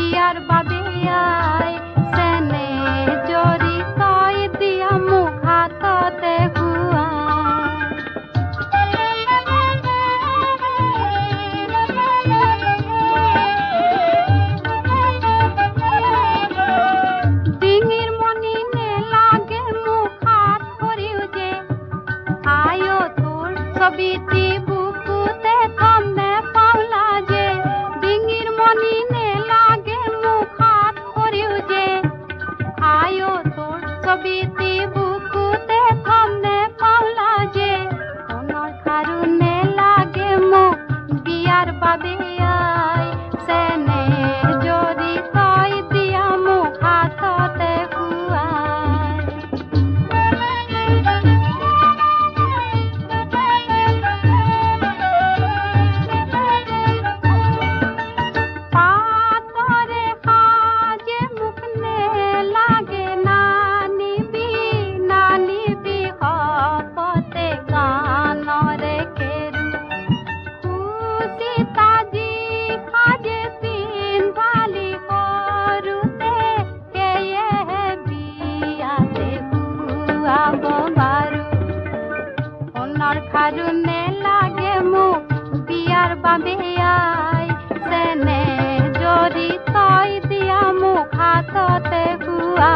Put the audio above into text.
বিয়াৰ বাবে আই চেনে জৰি তই দিয়া মোক হাততে খুৱা ডিঙিৰ মণি নেলাগে মোক হাত ভৰিও যে আয়ো তোৰ ছবিটি বুকুতে থম নে পাওলা যে ডিঙিৰ মণি নেলাগে মোক হাত ভৰিও যে আয়ো তোৰ ছবিটি বুকুতে থম নে পাওলা যে সোণৰ খাৰু নেলাগে মোক বিয়াৰ বাবে আই চেনে জৰি তই দিয়া মোক হাততে খুৱাই পাতৰে সাজে মোক নেলাগে নানিবি শপতে গানৰে খেৰু সুচিতাজি সাজে পিন্ধালি সৰুতে সেয়েহে বিয়াতে খুৱাব পাৰো সোণৰ খাৰু নেলাগে মোক বিয়াৰ বাবে আই চেনে জৰি তই দিয়া মোক হাততে খুৱা